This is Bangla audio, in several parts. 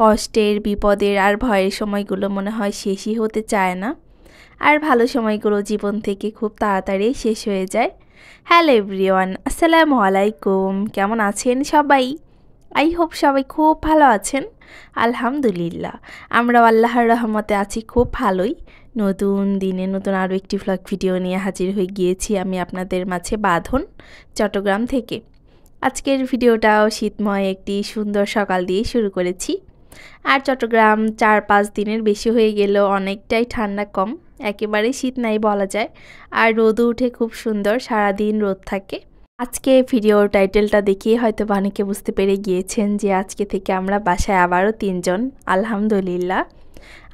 কষ্টের বিপদের আর ভয়ের সময়গুলো মনে হয় শেষই হতে চায় না। আর ভালো সময়গুলো জীবন থেকে খুব তাড়াতাড়ি শেষ হয়ে যায়। হ্যালো এভরিওয়ান, আসসালামু আলাইকুম। কেমন আছেন সবাই? আই হোপ সবাই খুব ভালো আছেন। আলহামদুলিল্লাহ, আমরাও আল্লাহর রহমতে আছি খুব ভালোই। নতুন দিনে নতুন আরও একটি ভ্লগ ভিডিও নিয়ে হাজির হয়ে গিয়েছি আমি আপনাদের মাঝে বাঁধন, চট্টগ্রাম থেকে। আজকের ভিডিওটাও শীতময় একটি সুন্দর সকাল দিয়ে শুরু করেছি। আর চট্টগ্রাম 4-5 দিনের বেশি হয়ে গেলেও অনেকটাই ঠান্ডা কম, একেবারে শীত নাই বলা যায়। আর রোদও উঠে খুব সুন্দর, সারাদিন রোদ থাকে। আজকে ভিডিওর টাইটেলটা দেখিয়ে হয়তো অনেকে বুঝতে পেরে গিয়েছেন যে আজকে থেকে আমরা বাসায় আবারও 3 জন, আলহামদুলিল্লাহ।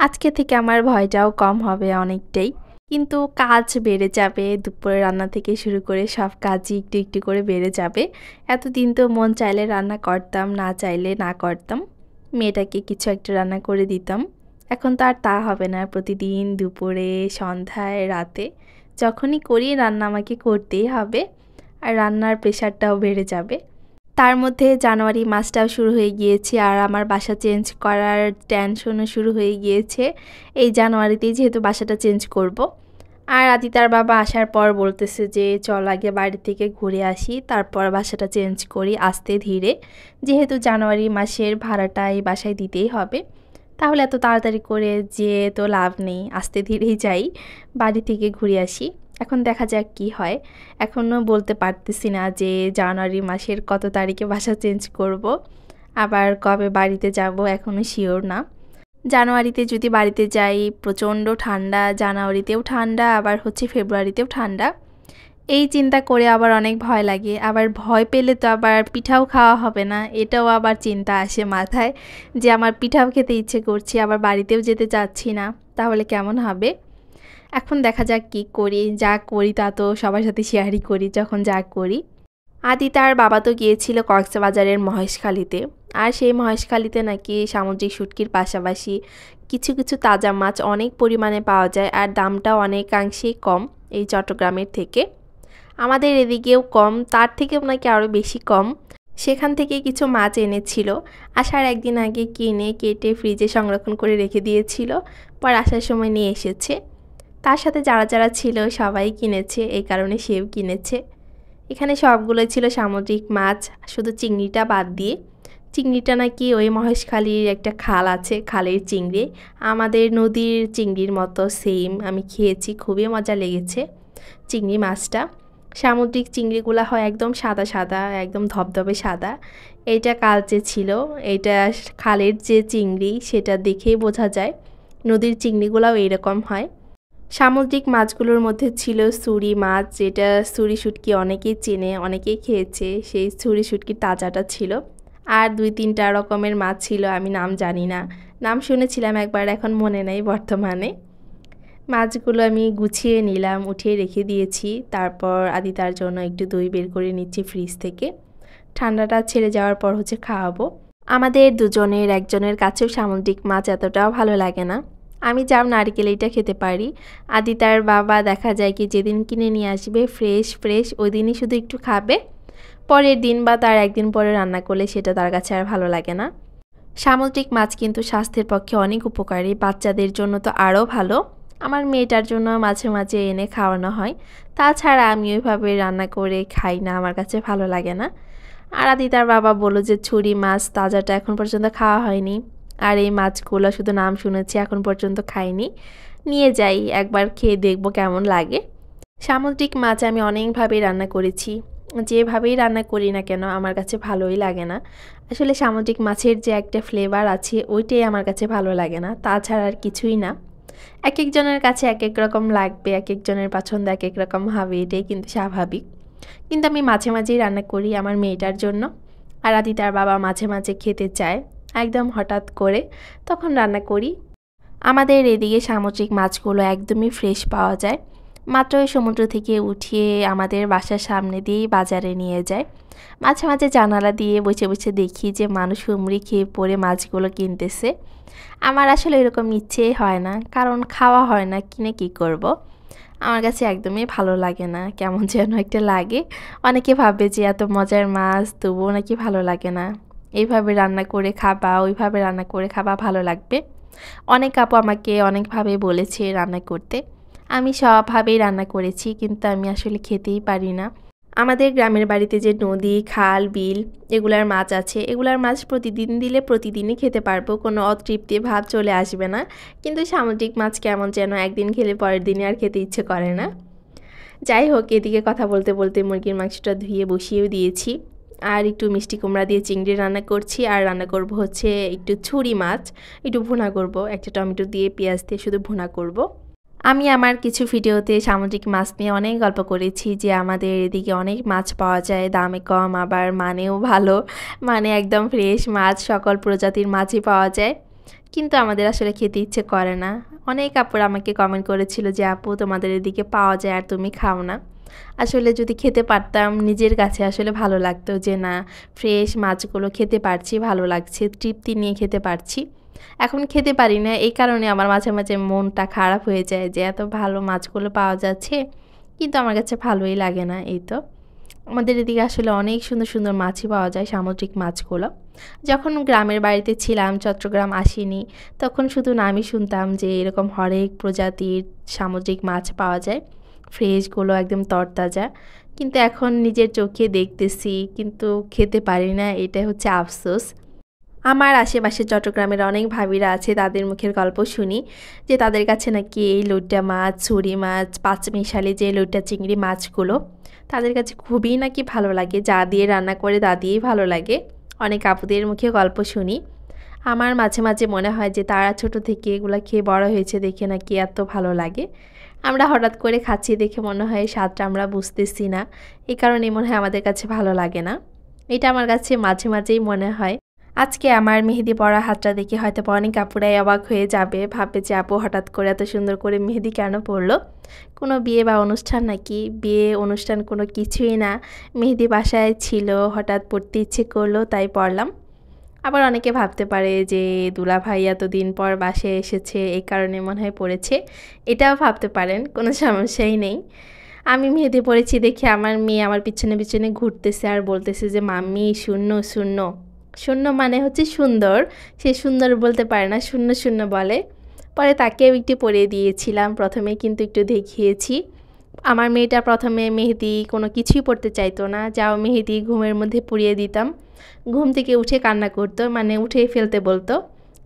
আজকে থেকে আমার ভয়টাও কম হবে অনেকটাই, কিন্তু কাজ বেড়ে যাবে। দুপুরে রান্না থেকে শুরু করে সব কাজই একটু একটু করে বেড়ে যাবে। এতদিন তো মন চাইলে রান্না করতাম, না চাইলে না করতাম, মেয়েটাকে কিছু একটা রান্না করে দিতাম। এখন তো আর তা হবে না। প্রতিদিন দুপুরে, সন্ধ্যায়, রাতে যখনই করি রান্না আমাকে করতেই হবে। আর রান্নার প্রেশারটাও বেড়ে যাবে। তার মধ্যে জানুয়ারি মাসটাও শুরু হয়ে গিয়েছে, আর আমার বাসা চেঞ্জ করার টেনশনও শুরু হয়ে গিয়েছে। এই জানুয়ারিতেই যেহেতু বাসাটা চেঞ্জ করব। আর আদিতার বাবা আসার পর বলতেছে যে চল আগে বাড়ি থেকে ঘুরে আসি, তারপর বাসাটা চেঞ্জ করি আস্তে ধীরে, যেহেতু জানুয়ারি মাসের ভাড়াটা এই বাসায় দিতেই হবে। তাহলে এত তাড়াতাড়ি করে যে তো লাভ নেই, আস্তে ধীরেই যাই, বাড়ি থেকে ঘুরে আসি। এখন দেখা যাক কি হয়। এখনও বলতে পারতেছি না যে জানুয়ারি মাসের কত তারিখে বাসা চেঞ্জ করব, আবার কবে বাড়িতে যাব এখনও শিওর না। জানুয়ারিতে যদি বাড়িতে যাই প্রচণ্ড ঠান্ডা, জানুয়ারিতেও ঠান্ডা, আবার ফেব্রুয়ারিতেও ঠান্ডা। এই চিন্তা করে আবার অনেক ভয় লাগে। আবার ভয় পেলে তো আবার পিঠাও খাওয়া হবে না, এটাও আবার চিন্তা আসে মাথায় যে আমার পিঠাও খেতে ইচ্ছে করছে, আবার বাড়িতেও যেতে চাচ্ছি না, তাহলে কেমন হবে। এখন দেখা যাক কি করি। যা করি তা তো সবার সাথে শেয়ারই করি যখন যা করি। আদি তার বাবা তো গিয়েছিল কক্সবাজারের মহেশখালীতে, আর সেই মহেশখালীতে নাকি সামুদ্রিক শুটকির পাশাপাশি কিছু কিছু তাজা মাছ অনেক পরিমাণে পাওয়া যায়, আর দামটাও অনেকাংশেই কম এই চট্টগ্রামের থেকে। আমাদের এদিকেও কম, তার থেকেও নাকি আরও বেশি কম। সেখান থেকে কিছু মাছ এনেছিল, আসার একদিন আগে কিনে কেটে ফ্রিজে সংরক্ষণ করে রেখে দিয়েছিল, পর আসার সময় নিয়ে এসেছে। তার সাথে যারা যারা ছিল সবাই কিনেছে, এই কারণে সেও কিনেছে। এখানে সবগুলোই ছিল সামুদ্রিক মাছ, শুধু চিংড়িটা বাদ দিয়ে। চিংড়িটা নাকি ওই মহেশখালীর একটা খাল আছে, খালের চিংড়ি, আমাদের নদীর চিংড়ির মতো সেম। আমি খেয়েছি, খুবই মজা লেগেছে চিংড়ি মাছটা। সামুদ্রিক চিংড়িগুলো হয় একদম সাদা সাদা, একদম ধবধবে সাদা। এইটা কালচে ছিল। এইটা খালের যে চিংড়ি সেটা দেখেই বোঝা যায়। নদীর চিংড়িগুলোও এইরকম হয়। সামুদ্রিক মাছগুলোর মধ্যে ছিল ছুরি মাছ, যেটা ছুরি শুটকি অনেকেই চেনে, অনেকেই খেয়েছে। সেই ছুরি শুটকির তাজাটা ছিল। আর 2-3টা রকমের মাছ ছিল, আমি নাম জানি না, নাম শুনেছিলাম একবার, এখন মনে নেই বর্তমানে। মাছগুলো আমি গুছিয়ে নিলাম, উঠিয়ে রেখে দিয়েছি। তারপর আদিতার জন্য একটু দই বের করে নিচ্ছি ফ্রিজ থেকে। ঠান্ডাটা ছেড়ে যাওয়ার পর খাওয়াবো। আমাদের দুজনের একজনের কাছেও সামুদ্রিক মাছ এতটাও ভালো লাগে না। আমি জাম নারকেল এইটা খেতে পারি। আদিতার বাবা দেখা যায় কি যেদিন কিনে নিয়ে আসবে ফ্রেশ ফ্রেশ ওই দিনই শুধু একটু খাবে, পরের দিন বা তার একদিন পরে রান্না করলে সেটা তার কাছে আর ভালো লাগে না। সামুদ্রিক মাছ কিন্তু স্বাস্থ্যের পক্ষে অনেক উপকারী, বাচ্চাদের জন্য তো আরও ভালো। আমার মেয়েটার জন্য মাঝে মাঝে এনে খাওয়ানো হয়। তাছাড়া আমি ওইভাবে রান্না করে খাই না, আমার কাছে ভালো লাগে না। আর আদিতার বাবা বলল যে ছুরি মাছ তাজাটা এখন পর্যন্ত খাওয়া হয়নি, আর এই মাছগুলো শুধু নাম শুনেছি, এখন পর্যন্ত খাইনি। নিয়ে যাই, একবার খেয়ে দেখব কেমন লাগে। সামুদ্রিক মাছ আমি অনেকভাবেই রান্না করেছি, যেভাবেই রান্না করি না কেন আমার কাছে ভালোই লাগে না। আসলে সামুদ্রিক মাছের যে একটা ফ্লেভার আছে ওইটাই আমার কাছে ভালো লাগে না, তাছাড়া আর কিছুই না। এক একজনের কাছে এক এক রকম লাগবে, এক একজনের পছন্দ এক এক রকম হবে, এটাই কিন্তু স্বাভাবিক। কিন্তু আমি মাঝে মাঝেই রান্না করি আমার মেয়েটার জন্য। আর আদিতার বাবা মাঝে মাঝে খেতে চায়, একদম হঠাৎ করে, তখন রান্না করি। আমাদের এদিকে সামুদ্রিক মাছগুলো একদমই ফ্রেশ পাওয়া যায়, মাত্র ওই সমুদ্র থেকে উঠিয়ে আমাদের বাসার সামনে দিয়েই বাজারে নিয়ে যায়। মাঝে মাঝে জানালা দিয়ে বসে বসে দেখি যে মানুষ হুমড়ি খেয়ে পড়ে মাছগুলো কিনতেছে। আমার আসলে এরকম ইচ্ছেই হয় না, কারণ খাওয়া হয় না, কিনে কি করব। আমার কাছে একদমই ভালো লাগে না, কেমন যেন একটা লাগে। অনেকে ভাবে যে এত মজার মাছ তবুও নাকি ভালো লাগে না, এইভাবে রান্না করে খাবা, ওইভাবে রান্না করে খাবা, ভালো লাগবে। অনেক আপু আমাকে অনেকভাবে বলেছে রান্না করতে। আমি সবভাবেই রান্না করেছি, কিন্তু আমি আসলে খেতেই পারি না। আমাদের গ্রামের বাড়িতে যে নদী, খাল, বিল এগুলার মাছ আছে, এগুলার মাছ প্রতিদিন দিলে প্রতিদিনই খেতে পারবো, কোনো অতৃপ্তি ভাব চলে আসবে না। কিন্তু সামুদ্রিক মাছ কেমন যেন একদিন খেলে পরের দিনে আর খেতে ইচ্ছে করে না। যাই হোক, এদিকে কথা বলতে বলতে মুরগির মাংসটা ধুয়ে বসিয়েও দিয়েছি। আর একটু মিষ্টি কুমড়া দিয়ে চিংড়ি রান্না করছি, আর রান্না করব হচ্ছে একটু ছুরি মাছ, একটু ভুনা করব, একটা টমেটো দিয়ে পেঁয়াজ দিয়ে শুধু ভুনা করব। আমি আমার কিছু ভিডিওতে সামুদ্রিক মাছ নিয়ে অনেক গল্প করেছি যে আমাদের এদিকে অনেক মাছ পাওয়া যায়, দামে কম, আবার মানেও ভালো, মানে একদম ফ্রেশ মাছ, সকল প্রজাতির মাছই পাওয়া যায়। কিন্তু আমাদের আসলে খেতে ইচ্ছে করে না। অনেক আপুরা আমাকে কমেন্ট করেছিল যে আপু তোমাদের এদিকে পাওয়া যায় আর তুমি খাও না। আসলে যদি খেতে পারতাম নিজের কাছে আসলে ভালো লাগতো যে না, ফ্রেশ মাছগুলো খেতে পারছি, ভালো লাগছে, তৃপ্তি নিয়ে খেতে পারছি। এখন খেতে পারি না, এই কারণে আমার মাঝে মাঝে মনটা খারাপ হয়ে যায় যে এত ভালো মাছগুলো পাওয়া যাচ্ছে কিন্তু আমার কাছে ভালোই লাগে না। এই তো আমাদের এদিকে আসলে অনেক সুন্দর সুন্দর মাছই পাওয়া যায়, সামুদ্রিক মাছগুলো। যখন গ্রামের বাড়িতে ছিলাম, চট্টগ্রাম আসিনি, তখন শুধু নামই শুনতাম যে এরকম হরেক প্রজাতির সামুদ্রিক মাছ পাওয়া যায়, ফ্রেশগুলো একদম তরতাজা। কিন্তু এখন নিজের চোখে দেখতেছি কিন্তু খেতে পারি না, এটাই হচ্ছে আফসোস। আমার আশেপাশে চট্টগ্রামের অনেক ভাবিরা আছে, তাদের মুখের গল্প শুনি যে তাদের কাছে নাকি এই লইট্টা মাছ, ছুরি মাছ, পাঁচমিশালি যে লইট্টা চিংড়ি মাছগুলো তাদের কাছে খুবই নাকি ভালো লাগে, যা দিয়ে রান্না করে তা দিয়েই ভালো লাগে। অনেক আপুদের মুখে গল্প শুনি। আমার মাঝে মাঝে মনে হয় যে তারা ছোট থেকে এগুলো খেয়ে বড় হয়েছে দেখে নাকি এত ভালো লাগে। আমরা হঠাৎ করে খাচ্ছি দেখে মনে হয় স্বাদটা আমরা বুঝতেছি না, এই কারণে মনে হয় আমাদের কাছে ভালো লাগে না। এটা আমার কাছে মাঝে মাঝেই মনে হয়। আজকে আমার মেহেদি পরা হাতটা দেখে হয়তো অনেক আপুরাই অবাক হয়ে যাবে, ভাববে যে আপু হঠাৎ করে এত সুন্দর করে মেহেদি কেন পরলো, কোনো বিয়ে বা অনুষ্ঠান নাকি? বিয়ে অনুষ্ঠান কোনো কিছুই না, মেহেদি বাসায় ছিল, হঠাৎ পরতে ইচ্ছে করলো তাই পরলাম। আবার অনেকে ভাবতে পারে যে দুলা ভাই এতদিন পর বাসায় এসেছে এই কারণে মনে হয় পড়েছে, এটাও ভাবতে পারেন, কোনো সমস্যাই নেই। আমি মেহেদি পরেছি দেখে আমার মেয়ে আমার পিছনে পিছনে ঘুরতেছে আর বলতেছে যে মাম্মি শূন্য শূন্য। শূন্য মানে হচ্ছে সুন্দর, সে সুন্দর বলতে পারে না, শূন্য শূন্য বলে। পরে তাকেও একটু পরিয়ে দিয়েছিলাম, প্রথমে কিন্তু একটু দেখিয়েছি। আমার মেয়েটা প্রথমে মেহেদি কোনো কিছুই পড়তে চাইতো না, যাও মেহেদি ঘুমের মধ্যে পুড়িয়ে দিতাম, ঘুম থেকে উঠে কান্না করতো, মানে উঠে ফেলতে বলতো,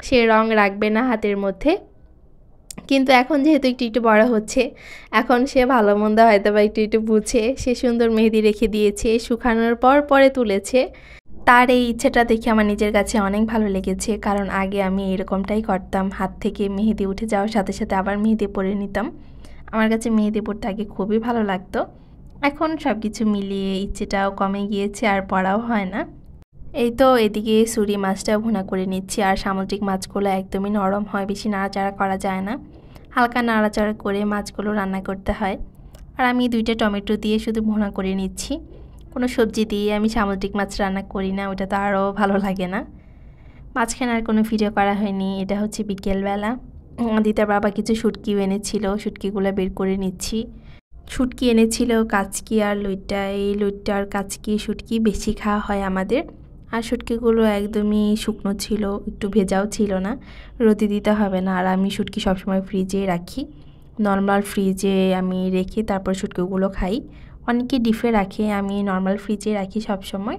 সে রং রাখবে না হাতের মধ্যে। কিন্তু এখন যেহেতু একটু একটু বড় হচ্ছে, এখন সে ভালো মন্দ হয়তো বা একটু একটু বুঝে, সে সুন্দর মেহেদি রেখে দিয়েছে, শুকানোর পর পরে তুলেছে। তার এই ইচ্ছেটা দেখে আমার নিজের কাছে অনেক ভালো লেগেছে, কারণ আগে আমি এরকমটাই করতাম, হাত থেকে মেহেদি উঠে যাওয়ার সাথে সাথে আবার মেহেদি পরে নিতাম। আমার কাছে মেহেদি পরতে আগে খুবই ভালো লাগতো, এখন সব কিছু মিলিয়ে ইচ্ছেটাও কমে গিয়েছে আর পড়াও হয় না। এই তো এদিকে ছুরি মাছটা ভুনা করে নিচ্ছি, আর সামুদ্রিক মাছগুলো একদমই নরম হয়, বেশি নাড়াচাড়া করা যায় না, হালকা নাড়াচাড়া করে মাছগুলো রান্না করতে হয়। আর আমি 2টা টমেটো দিয়ে শুধু ভুনা করে নিচ্ছি, কোনো সবজি দিয়ে আমি সামুদ্রিক মাছ রান্না করি না, ওটা তো আরও ভালো লাগে না। মাঝখানে আর কোনো ভিডিও করা হয়নি, এটা হচ্ছে বিকেলবেলা। দিদার বাবা কিছু শুটকিও এনেছিল, শুটকিগুলো বের করে নিচ্ছি। শুটকি এনেছিল কাচকি আর লইট্টা, এই লইট্টা আর কাচকি শুটকি বেশি খাওয়া হয় আমাদের। আর শুটকিগুলো একদমই শুকনো ছিল, একটু ভেজাও ছিল না, রোদে দিতে হবে না। আর আমি শুটকি সবসময় ফ্রিজে রাখি, নর্মাল ফ্রিজে আমি রেখে তারপর শুটকিগুলো খাই। অনেকে ডিপে রাখে, আমি নর্মাল ফ্রিজে রাখি সবসময়।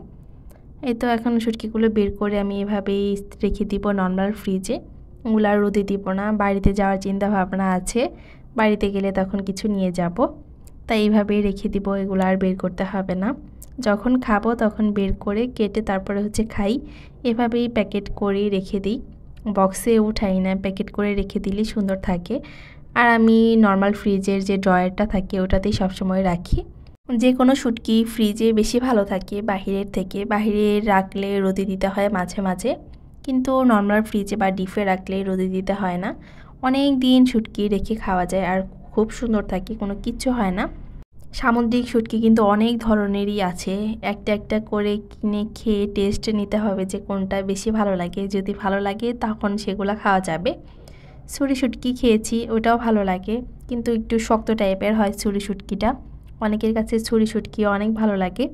এই তো এখন শুটকিগুলো বের করে আমি এভাবেই রেখে দিব নর্মাল ফ্রিজে, ওগুলো আর রোদে দিব না। বাড়িতে যাওয়ার চিন্তা ভাবনা আছে, বাড়িতে গেলে তখন কিছু নিয়ে যাব, তাই এইভাবেই রেখে দিব, এগুলো আর বের করতে হবে না। যখন খাবো তখন বের করে কেটে তারপরে হচ্ছে খাই, এভাবেই প্যাকেট করে রেখে দিই, বক্সে উঠাই না, প্যাকেট করে রেখে দিলেই সুন্দর থাকে। আর আমি নর্মাল ফ্রিজের যে ড্রয়ারটা থাকে ওটাতেই সবসময় রাখি। যে কোনো শুটকি ফ্রিজে বেশি ভালো থাকে বাহিরের থেকে, বাহিরে রাখলে রোদে দিতে হয় মাঝে মাঝে, কিন্তু নর্মাল ফ্রিজে বা ডিপে রাখলে রোদে দিতে হয় না। অনেক দিন শুটকি রেখে খাওয়া যায় আর খুব সুন্দর থাকে, কোনো কিচ্ছু হয় না। সামুদ্রিক শুটকি কিন্তু অনেক ধরনেরই আছে, একটা একটা করে কিনে খেয়ে টেস্ট নিতে হবে যে কোনটা বেশি ভালো লাগে, যদি ভালো লাগে তখন সেগুলো খাওয়া যাবে। ছুরি শুটকি খেয়েছি, ওটাও ভালো লাগে, কিন্তু একটু শক্ত টাইপের হয় ছুরি শুটকিটা। অনেকের কাছে ছুরি শুটকি অনেক ভালো লাগে।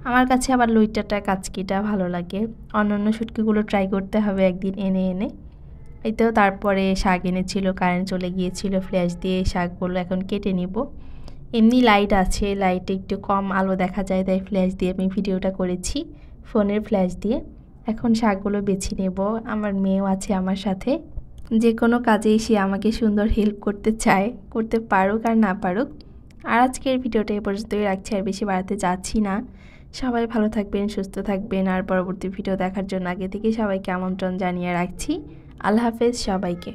আমার কাছে আবার লইট্টাটা কাচকিটা ভালো লাগে। অন্যান্য শুটকিগুলো ট্রাই করতে হবে একদিন এনে এনে। এই তো তারপরে শাক এনেছিল, কারেন্ট চলে গিয়েছিল, ফ্ল্যাশ দিয়ে শাকগুলো এখন কেটে নিব। এমনি লাইট আছে, লাইটে একটু কম আলো দেখা যায়, তাই ফ্ল্যাশ দিয়ে আমি ভিডিওটা করেছি, ফোনের ফ্ল্যাশ দিয়ে। এখন শাকগুলো বেছে নেব। আমার মেয়েও আছে আমার সাথে, যে কোনো কাজেই সে আমাকে সুন্দর হেল্প করতে চায়, করতে পারুক আর না পারুক। আর আজকের ভিডিওটা এ পর্যন্তই রাখছি, আর বেশি বাড়াতে যাচ্ছি না। সবাই ভালো থাকবেন, সুস্থ থাকবেন, আর পরবর্তী ভিডিও দেখার জন্য আগে থেকে সবাইকে আমন্ত্রণ জানিয়ে রাখছি। আল্লাহ হাফেজ সবাইকে।